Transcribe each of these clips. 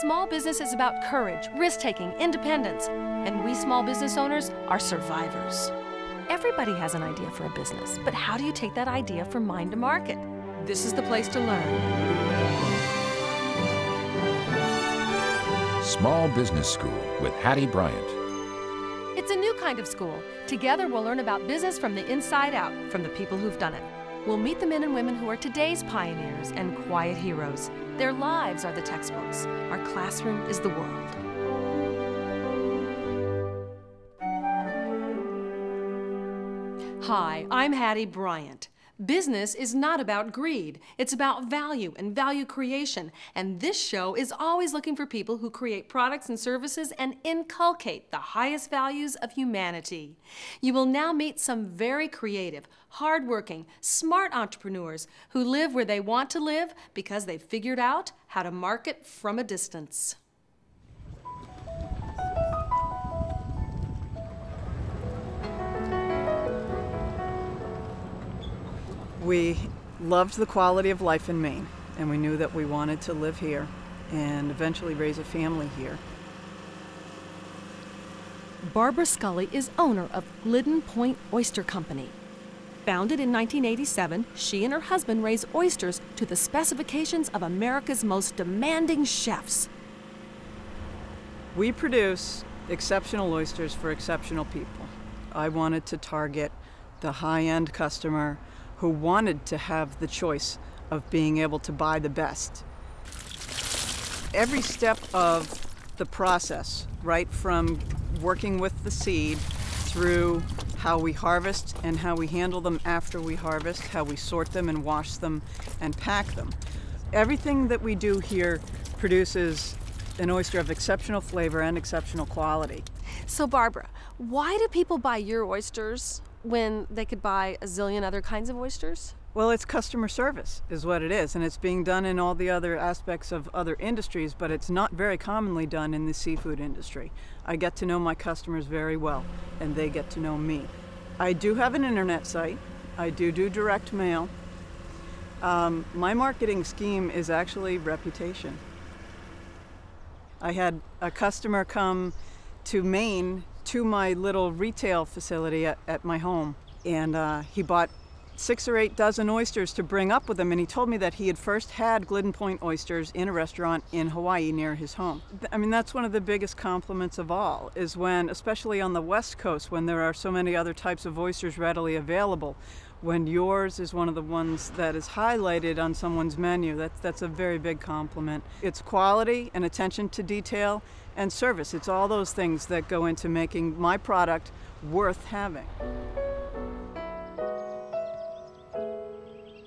Small business is about courage, risk-taking, independence, and we small business owners are survivors. Everybody has an idea for a business, but how do you take that idea from mind to market? This is the place to learn. Small Business School with Hattie Bryant. It's a new kind of school. Together we'll learn about business from the inside out, from the people who've done it. We'll meet the men and women who are today's pioneers and quiet heroes. Their lives are the textbooks. Our classroom is the world. Hi, I'm Hattie Bryant. Business is not about greed. It's about value and value creation. And this show is always looking for people who create products and services and inculcate the highest values of humanity. You will now meet some very creative, hardworking, smart entrepreneurs who live where they want to live because they've figured out how to market from a distance. We loved the quality of life in Maine, and we knew that we wanted to live here and eventually raise a family here. Barbara Scully is owner of Glidden Point Oyster Company. Founded in 1987, she and her husband raise oysters to the specifications of America's most demanding chefs. We produce exceptional oysters for exceptional people. I wanted to target the high-end customer who wanted to have the choice of being able to buy the best. Every step of the process, right from working with the seed through how we harvest and how we handle them after we harvest, how we sort them and wash them and pack them. Everything that we do here produces an oyster of exceptional flavor and exceptional quality. So Barbara, why do people buy your oysters when they could buy a zillion other kinds of oysters? Well, it's customer service is what it is, and it's being done in all the other aspects of other industries, but it's not very commonly done in the seafood industry. I get to know my customers very well, and they get to know me. I do have an internet site. I do direct mail. My marketing scheme is actually reputation. I had a customer come to Maine to my little retail facility at my home, and he bought 6 or 8 dozen oysters to bring up with him, and he told me that he had first had Glidden Point oysters in a restaurant in Hawaii near his home. I mean, that's one of the biggest compliments of all, is when, especially on the West Coast, when there are so many other types of oysters readily available, when yours is one of the ones that is highlighted on someone's menu, that's a very big compliment. It's quality and attention to detail and service. It's all those things that go into making my product worth having.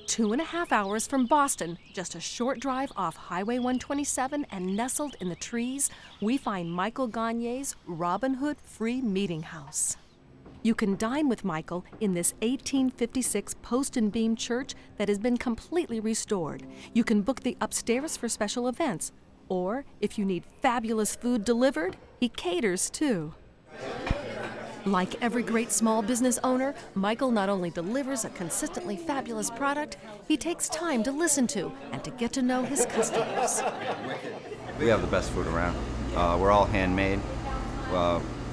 2.5 hours from Boston, just a short drive off Highway 127 and nestled in the trees, we find Michael Gagne's Robin Hood Free Meeting House. You can dine with Michael in this 1856 post and beam church that has been completely restored. You can book the upstairs for special events, or if you need fabulous food delivered, he caters too. Like every great small business owner, Michael not only delivers a consistently fabulous product, he takes time to listen to and to get to know his customers. We have the best food around. We're all handmade.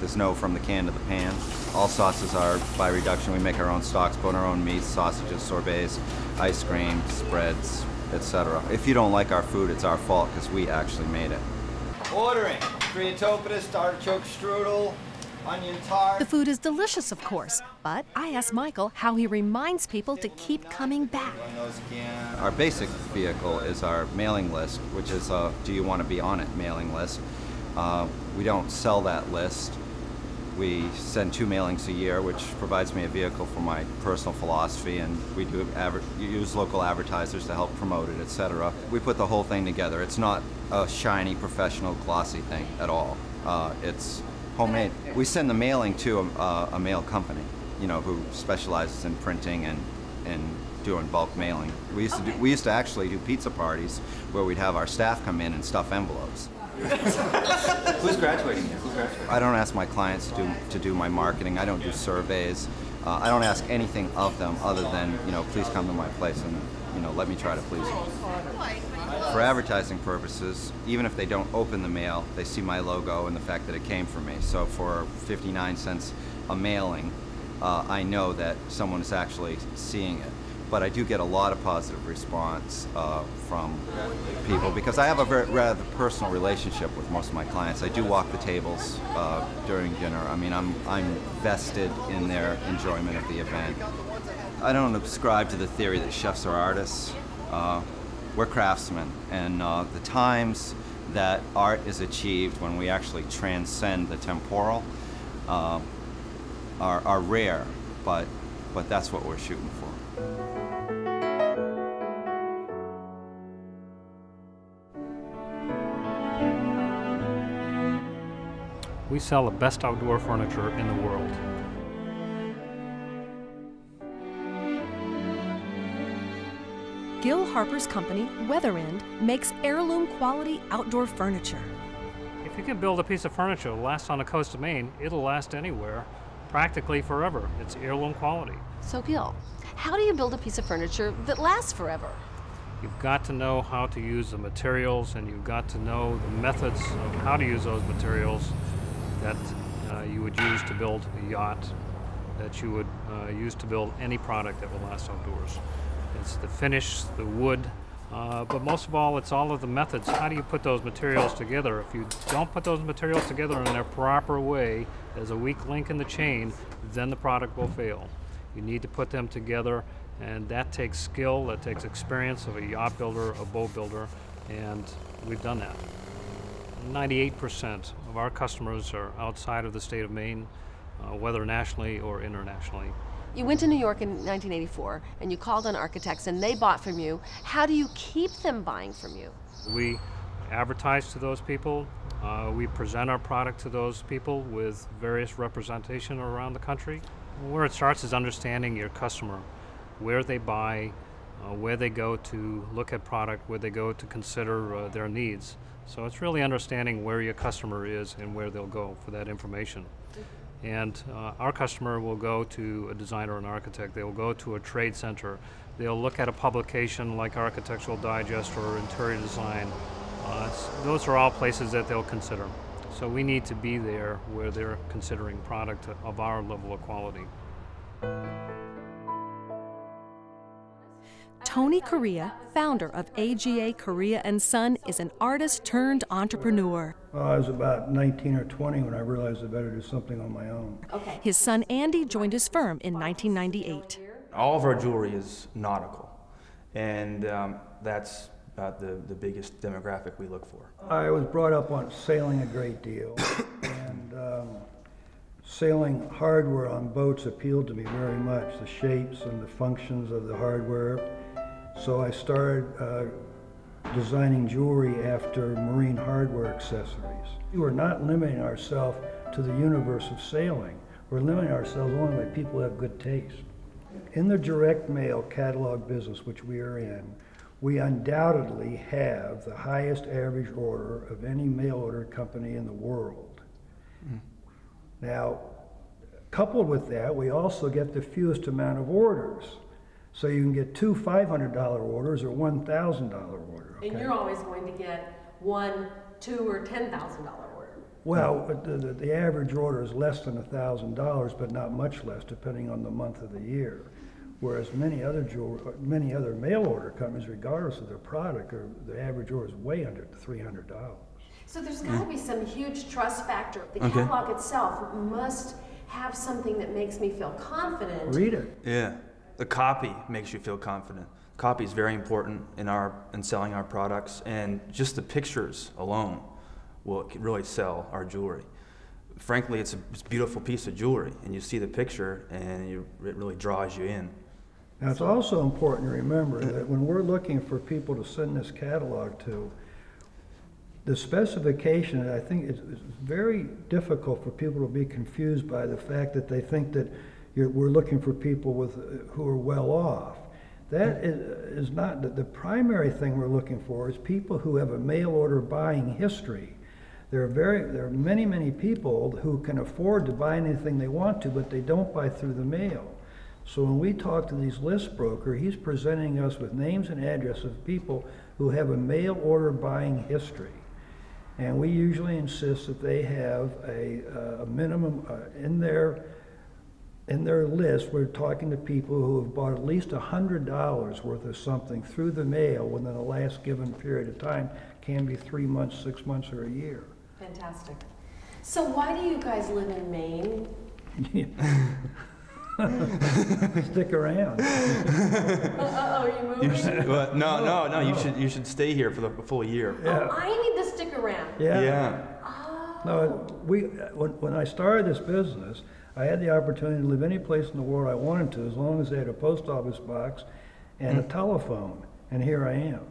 There's no from the can to the pan. All sauces are by reduction. We make our own stocks, put our own meats, sausages, sorbets, ice cream, spreads, etc. If you don't like our food, it's our fault because we actually made it. Ordering Creatopodus, artichoke strudel, onion tart. The food is delicious, of course, but I asked Michael how he reminds people to keep coming back. Our basic vehicle is our mailing list, which is a do you want to be on it mailing list. We don't sell that list. We send 2 mailings a year, which provides me a vehicle for my personal philosophy, and we do use local advertisers to help promote it, etc. We put the whole thing together. It's not a shiny, professional, glossy thing at all. It's homemade. We send the mailing to a mail company, you know, who specializes in printing and doing bulk mailing. We used to actually do pizza parties where we'd have our staff come in and stuff envelopes. Who's graduating here? Who's graduating? I don't ask my clients to do my marketing. I don't do surveys. I don't ask anything of them other than, you know, please come to my place and, you know, let me try to please you. for advertising purposes, even if they don't open the mail, they see my logo and the fact that it came from me. So for 59 cents a mailing, I know that someone is actually seeing it. But I do get a lot of positive response from people because I have a very rather personal relationship with most of my clients. I do walk the tables during dinner. I mean, I'm vested in their enjoyment of the event. I don't subscribe to the theory that chefs are artists. We're craftsmen, and the times that art is achieved when we actually transcend the temporal are rare, but that's what we're shooting for. We sell the best outdoor furniture in the world. Gil Harper's company, Weatherend, makes heirloom quality outdoor furniture. If you can build a piece of furniture that lasts on the coast of Maine, it'll last anywhere, practically forever. It's heirloom quality. So Gil, how do you build a piece of furniture that lasts forever? You've got to know how to use the materials, and you've got to know the methods of how to use those materials that you would use to build a yacht, that you would use to build any product that will last outdoors. It's the finish, the wood, but most of all, it's all of the methods. How do you put those materials together? If you don't put those materials together in their proper way, as a weak link in the chain, then the product will fail. You need to put them together, and that takes skill, that takes experience of a yacht builder, a boat builder, and we've done that. 98% of our customers are outside of the state of Maine, whether nationally or internationally. You went to New York in 1984 and you called on architects and they bought from you. How do you keep them buying from you? We advertise to those people. We present our product to those people with various representation around the country. Where it starts is understanding your customer, where they buy, where they go to look at product, where they go to consider their needs. So it's really understanding where your customer is and where they'll go for that information. And our customer will go to a designer or an architect. They will go to a trade center. They'll look at a publication like Architectural Digest or Interior Design. Those are all places that they'll consider. So we need to be there where they're considering product of our level of quality. Tony Correa, founder of AGA Correa & Son, is an artist turned entrepreneur. Well, I was about 19 or 20 when I realized I better do something on my own. Okay. His son Andy joined his firm in 1998. All of our jewelry is nautical, and that's about the biggest demographic we look for. I was brought up on sailing a great deal, and sailing hardware on boats appealed to me very much, the shapes and the functions of the hardware. So I started designing jewelry after marine hardware accessories. We're not limiting ourselves to the universe of sailing. We're limiting ourselves only by people who have good taste. In the direct mail catalog business, which we are in, we undoubtedly have the highest average order of any mail order company in the world. Now, coupled with that, we also get the fewest amount of orders. So you can get two $500 orders or $1,000 order. Okay? And you're always going to get $1,000, $2,000, or $10,000 order. Well, the average order is less than $1,000, but not much less, depending on the month of the year. Whereas many other mail order companies, regardless of their product, the average order is way under $300. So there's got to be some huge trust factor. The catalog itself must have something that makes me feel confident. Read it. Yeah, the copy makes you feel confident. Copy is very important in selling our products, and just the pictures alone will really sell our jewelry. Frankly, it's a beautiful piece of jewelry, and you see the picture, and it really draws you in. Now, it's also important to remember that when we're looking for people to send this catalog to, the specification, I think it's very difficult for people to be confused by the fact that they think that we're looking for people who are well off. That is not, the primary thing we're looking for is people who have a mail order buying history. There are many, many people who can afford to buy anything they want to, but they don't buy through the mail. So when we talk to these list broker, he's presenting us with names and addresses of people who have a mail order buying history. And we usually insist that they have a minimum in their list. We're talking to people who have bought at least $100 worth of something through the mail within the last given period of time. Can be 3 months, 6 months, or a year. Fantastic. So why do you guys live in Maine? Stick around. Are you moving? No. You should stay here for the full year. Yeah. Oh, I need to stick around. Yeah. No, when I started this business, I had the opportunity to live any place in the world I wanted to, as long as they had a post office box and a telephone, and here I am.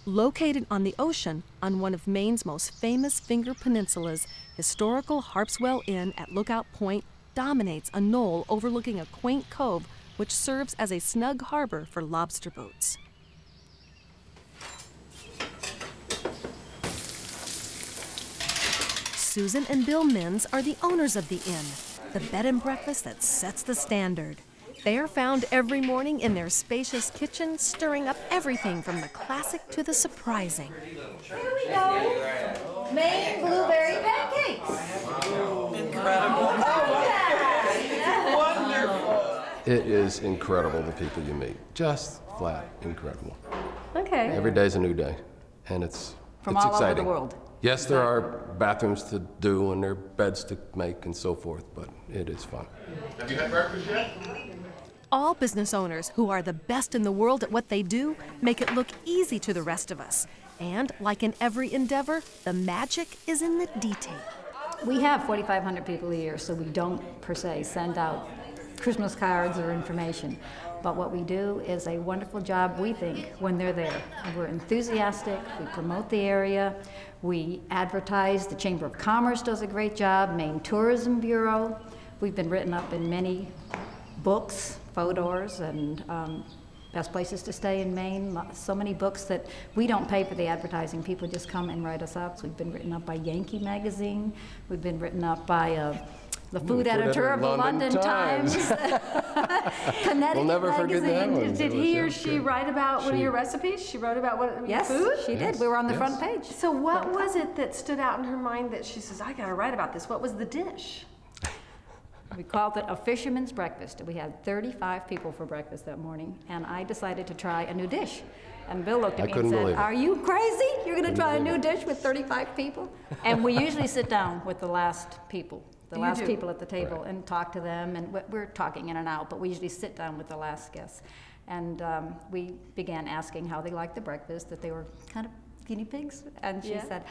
Located on the ocean on one of Maine's most famous finger peninsulas, historical Harpswell Inn at Lookout Point dominates a knoll overlooking a quaint cove which serves as a snug harbor for lobster boats. Susan and Bill Minns are the owners of the inn, the bed and breakfast that sets the standard. They are found every morning in their spacious kitchen, stirring up everything from the classic to the surprising. Here we go. Maine blueberry pancakes. Incredible. Oh, Wonderful. It is incredible, the people you meet. Just flat incredible. Okay. Every day's a new day, and it's From all exciting. over the world. Yes, there are bathrooms to do and there are beds to make and so forth, but it is fun. Have you had breakfast yet? All business owners who are the best in the world at what they do make it look easy to the rest of us. And like in every endeavor, the magic is in the detail. We have 4,500 people a year, so we don't, per se, send out Christmas cards or information. But what we do is a wonderful job, we think, when they're there. And we're enthusiastic, we promote the area, we advertise, the Chamber of Commerce does a great job, Maine Tourism Bureau. We've been written up in many books, photos, and best places to stay in Maine. So many books that we don't pay for the advertising. People just come and write us up. So we've been written up by Yankee Magazine. We've been written up by the food editor of the London Times. Connecticut We'll never forget that one. Did he or she write about one of your recipes? She wrote about what Yes, food? she did. We were on the front page. So what was it that stood out in her mind that she says, I gotta write about this? What was the dish? We called it a fisherman's breakfast. We had 35 people for breakfast that morning, and I decided to try a new dish. And Bill looked at me and said, "Are you crazy? You're going to try a new dish with 35 people?" And we usually sit down with the last people, people at the table, and talk to them. And we're talking in and out, but we usually sit down with the last guests. And we began asking how they liked the breakfast, that they were kind of guinea pigs. And she said,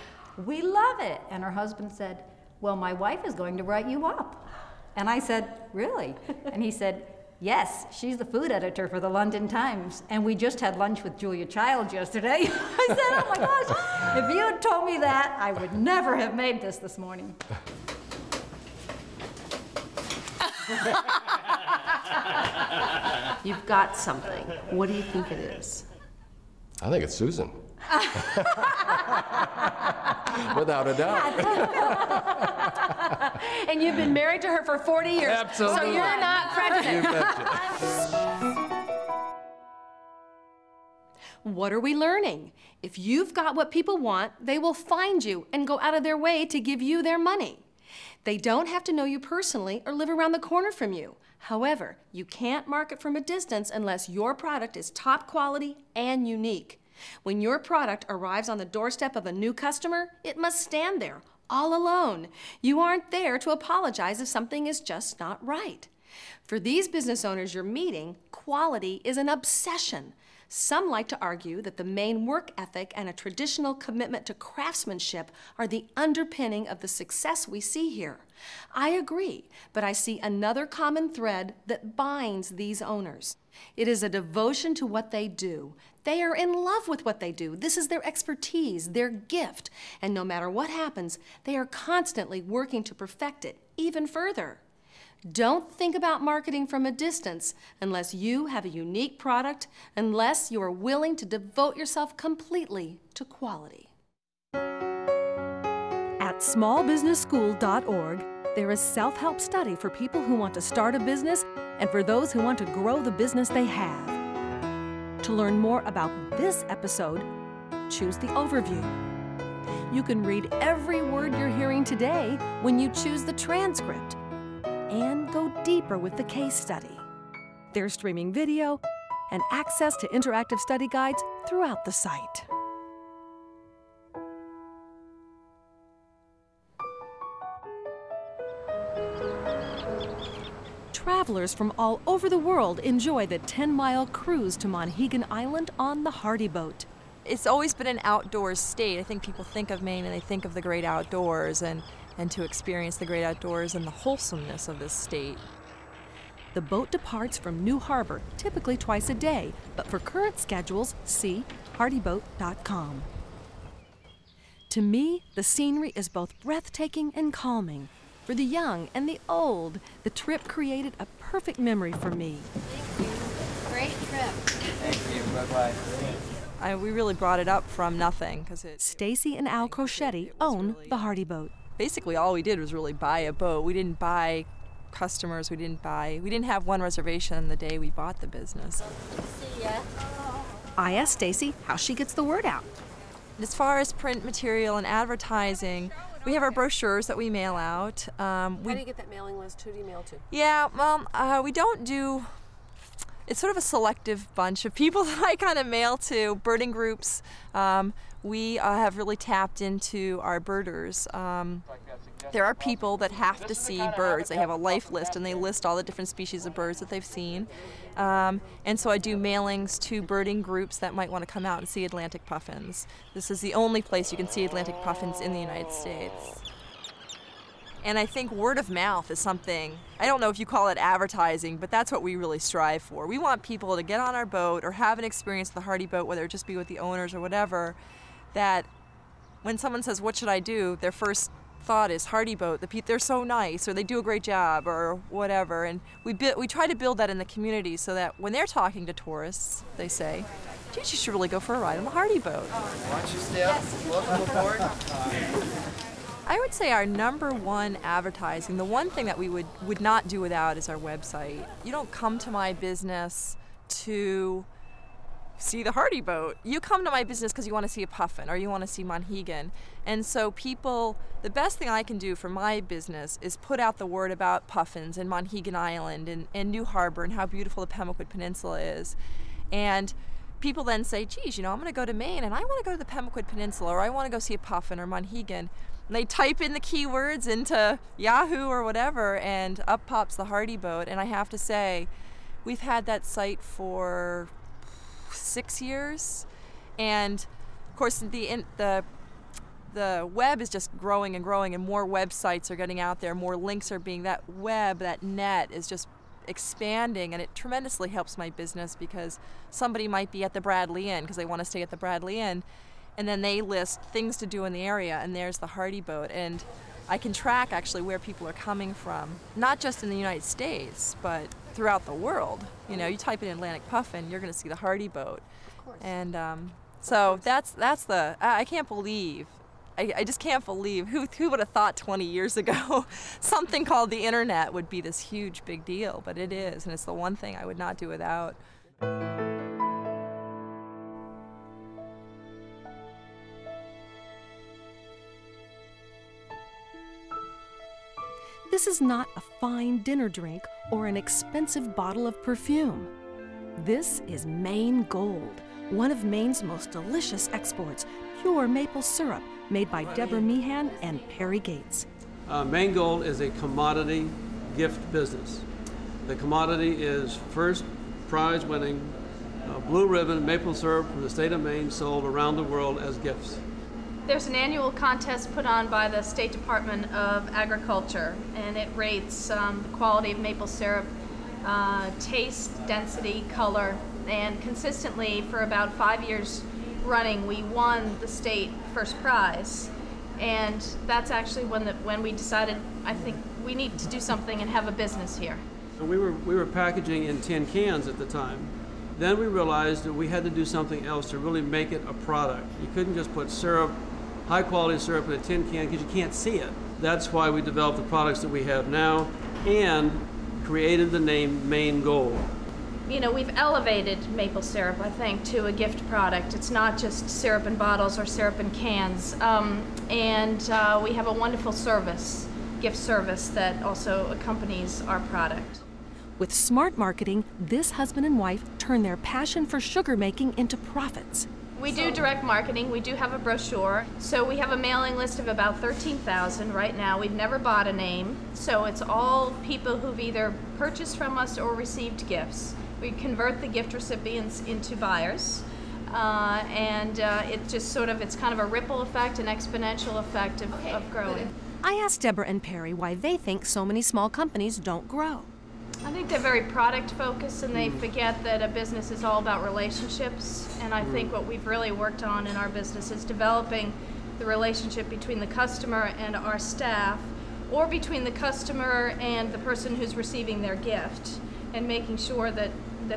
"We love it." And her husband said, "Well, my wife is going to write you up." And I said, "Really?" And he said, "Yes, she's the food editor for the London Times, and we just had lunch with Julia Childs yesterday." I said, "Oh my gosh, if you had told me that, I would never have made this morning." You've got something. What do you think it is? I think it's Susan. Without a doubt. And you've been married to her for 40 years. Absolutely. So you're not prejudiced. You betcha. What are we learning? If you've got what people want, they will find you and go out of their way to give you their money. They don't have to know you personally or live around the corner from you. However, you can't market from a distance unless your product is top quality and unique. When your product arrives on the doorstep of a new customer, it must stand there, all alone. You aren't there to apologize if something is just not right. For these business owners you're meeting, quality is an obsession. Some like to argue that the Maine work ethic and a traditional commitment to craftsmanship are the underpinning of the success we see here. I agree, but I see another common thread that binds these owners. It is a devotion to what they do. They are in love with what they do. This is their expertise, their gift, and no matter what happens, they are constantly working to perfect it even further. Don't think about marketing from a distance unless you have a unique product, unless you are willing to devote yourself completely to quality. At smallbusinessschool.org, There is self-help study for people who want to start a business and for those who want to grow the business they have. To learn more about this episode, choose the overview. You can read every word you're hearing today when you choose the transcript and go deeper with the case study. There's streaming video and access to interactive study guides throughout the site. Travelers from all over the world enjoy the 10-mile cruise to Monhegan Island on the Hardy Boat. It's always been an outdoors state. I think people think of Maine and they think of the great outdoors and to experience the great outdoors and the wholesomeness of this state. The boat departs from New Harbor, typically twice a day, but for current schedules, see hardyboat.com. To me, the scenery is both breathtaking and calming. For the young and the old, the trip created a perfect memory for me. Thank you. Great trip. Thank you. Bye-bye. We really brought it up from nothing. Stacy and Al Crocetti own the Hardy Boat. Basically, all we did was really buy a boat. We didn't buy customers. We didn't have one reservation the day we bought the business. See ya. I asked Stacy how she gets the word out. As far as print material and advertising, we have our brochures that we mail out. How do you get that mailing list? Who do you mail to? Yeah, well, we don't do. It's sort of a selective bunch of people that I kind of mail to. Birding groups. We have really tapped into our birders. There are people that have to see birds. They have a life list and they list all the different species of birds that they've seen. And so I do mailings to birding groups that might want to come out and see Atlantic puffins. This is the only place you can see Atlantic puffins in the United States. And I think word of mouth is something, I don't know if you call it advertising, but that's what we really strive for. We want people to get on our boat or have an experience with the Hardy Boat, whether it just be with the owners or whatever, that when someone says, what should I do? Their first thought is Hardy Boat. They're so nice, or they do a great job, or whatever. And we try to build that in the community so that when they're talking to tourists, they say, geez, you should really go for a ride on the Hardy Boat. Why don't you stay up? Welcome aboard. I would say our #1 advertising, the one thing that we would not do without is our website. You don't come to my business to see the Hardy Boat. You come to my business because you want to see a puffin or you want to see Monhegan. And so the best thing I can do for my business is put out the word about puffins and Monhegan Island and New Harbor and how beautiful the Pemaquid Peninsula is. And people then say, geez, I'm going to go to Maine and I want to go to the Pemaquid Peninsula, or I want to go see a puffin or Monhegan. And they type in the keywords into Yahoo or whatever, and up pops the Hardy Boat. And I have to say, we've had that site for 6 years, and of course the web is just growing and growing, and more websites are getting out there, more links are being, that net is just expanding, and it tremendously helps my business because somebody might be at the Bradley Inn because they want to stay at the Bradley Inn, and then they list things to do in the area, and there's the Hardy Boat, and I can track actually where people are coming from, not just in the United States, but throughout the world. You type in Atlantic puffin, you're going to see the Hardy Boat. Of course. And so that's I can't believe, I just can't believe, who would have thought 20 years ago something called the internet would be this huge big deal, but it is, and it's the one thing I would not do without. This is not a fine dinner drink or an expensive bottle of perfume. This is Maine Gold, one of Maine's most delicious exports, pure maple syrup made by Deborah Meehan and Perry Gates. Maine Gold is a commodity gift business. The commodity is first prize winning blue ribbon maple syrup from the state of Maine sold around the world as gifts. There's an annual contest put on by the State Department of Agriculture, and it rates the quality of maple syrup, taste, density, color, and consistently for about 5 years running we won the state first prize. And that's actually when we decided, I think we need to do something and have a business here. We were packaging in tin cans at the time. Then we realized that we had to do something else to really make it a product. You couldn't just put syrup, high quality syrup in a tin can because you can't see it. That's why we developed the products that we have now and created the name Maine Gold. You know, we've elevated maple syrup, I think, to a gift product. It's not just syrup in bottles or syrup in cans. We have a wonderful service, gift service, that also accompanies our product. With smart marketing, this husband and wife turn their passion for sugar making into profits. We do direct marketing. We do have a brochure. So we have a mailing list of about 13,000 right now. We've never bought a name. So it's all people who've either purchased from us or received gifts. We convert the gift recipients into buyers. It just sort of, it's kind of a ripple effect, an exponential effect of growing. I asked Deborah and Perry why they think so many small companies don't grow. I think they're very product focused and they forget that a business is all about relationships. And I think what we've really worked on in our business is developing the relationship between the customer and our staff, or between the customer and the person who's receiving their gift, and making sure that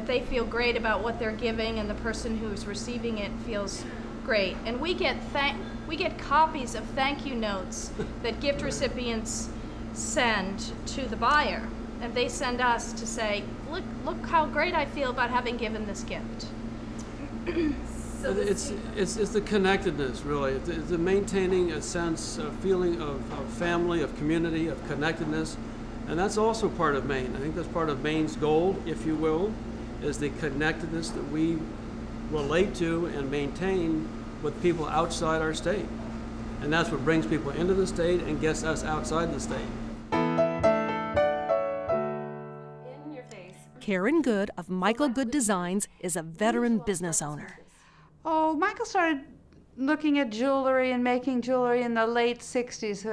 they feel great about what they're giving and the person who's receiving it feels great. And we get copies of thank you notes that gift recipients send to the buyer. And they send us to say, look how great I feel about having given this gift. It's the connectedness, really. It's the maintaining a sense, a feeling of family, of community, of connectedness. And that's also part of Maine. I think that's part of Maine's gold, if you will, is the connectedness that we relate to and maintain with people outside our state. And that's what brings people into the state and gets us outside the state. Karen Good of Michael Good Designs is a veteran business owner. Oh, Michael started looking at jewelry and making jewelry in the late 60s,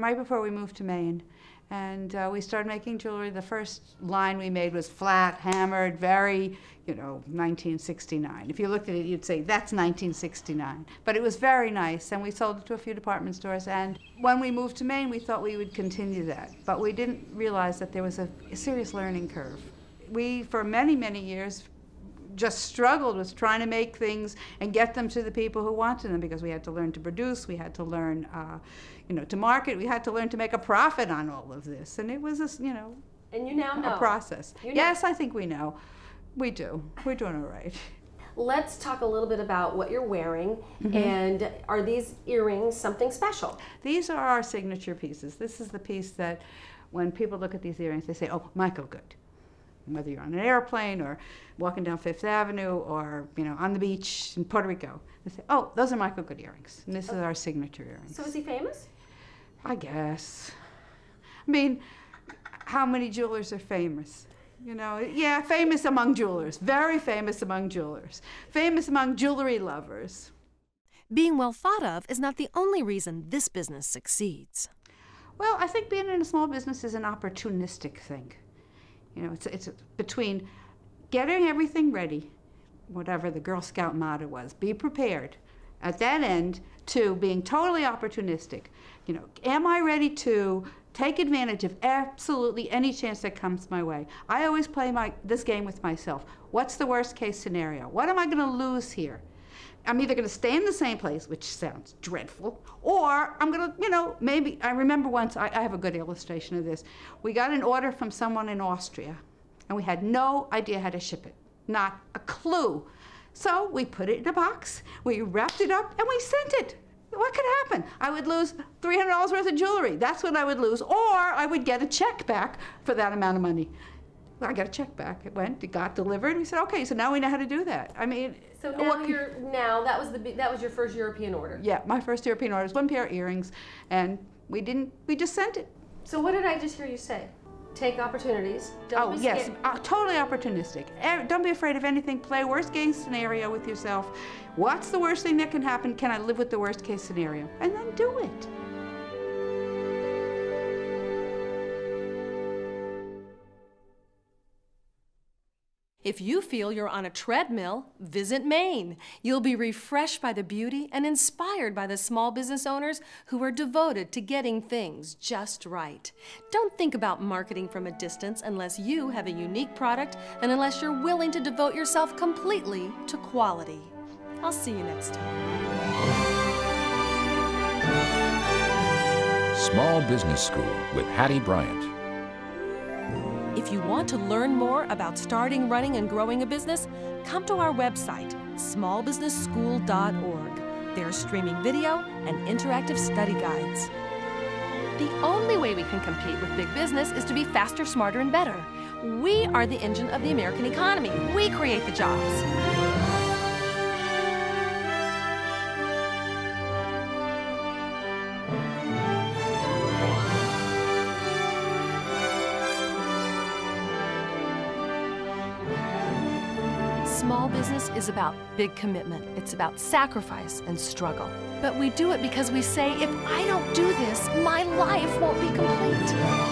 right before we moved to Maine. And we started making jewelry. The first line we made was flat, hammered, very, 1969. If you looked at it, you'd say, that's 1969. But it was very nice, and we sold it to a few department stores. And when we moved to Maine, we thought we would continue that. But we didn't realize that there was a serious learning curve. We, for many, many years, just struggled with trying to make things and get them to the people who wanted them, because we had to learn to produce, we had to learn, to market, we had to learn to make a profit on all of this, and it was And you now know. a process. You know. Yes, I think we know. We do. We're doing all right. Let's talk a little bit about what you're wearing, and are these earrings something special? These are our signature pieces. This is the piece that when people look at these earrings, they say, oh, Michael Good. Whether you're on an airplane or walking down Fifth Avenue or on the beach in Puerto Rico, they say, "Oh, those are Michael Good earrings, and this is our signature earrings." So is he famous? I guess. I mean, how many jewelers are famous? Yeah, famous among jewelers, very famous among jewelers, famous among jewelry lovers. Being well thought of is not the only reason this business succeeds. Well, I think being in a small business is an opportunistic thing. It's between getting everything ready, whatever the Girl Scout motto was, be prepared, at that end, to being totally opportunistic. Am I ready to take advantage of absolutely any chance that comes my way? I always play this game with myself. What's the worst case scenario? What am I going to lose here? I'm either going to stay in the same place, which sounds dreadful, or I'm going to, maybe, I remember once, I have a good illustration of this. We got an order from someone in Austria, and we had no idea how to ship it, not a clue. So we put it in a box, we wrapped it up, and we sent it. What could happen? I would lose $300 worth of jewelry. That's what I would lose, or I would get a check back for that amount of money. I got a check back. It got delivered. We said, okay, so now we know how to do that. I mean, so that was your first European order. Yeah, my first European order was one pair of earrings, and we just sent it. So what did I just hear you say? Take opportunities. Don't be yes, scared. Totally opportunistic. Don't be afraid of anything. Play worst case scenario with yourself. What's the worst thing that can happen? Can I live with the worst case scenario? And then do it. If you feel you're on a treadmill, visit Maine. You'll be refreshed by the beauty and inspired by the small business owners who are devoted to getting things just right. Don't think about marketing from a distance unless you have a unique product and unless you're willing to devote yourself completely to quality. I'll see you next time. Small Business School with Hattie Bryant. If you want to learn more about starting, running, and growing a business, come to our website, smallbusinessschool.org. There's streaming video and interactive study guides. The only way we can compete with big business is to be faster, smarter, and better. We are the engine of the American economy. We create the jobs. Small business is about big commitment. It's about sacrifice and struggle. But we do it because we say, if I don't do this, my life won't be complete.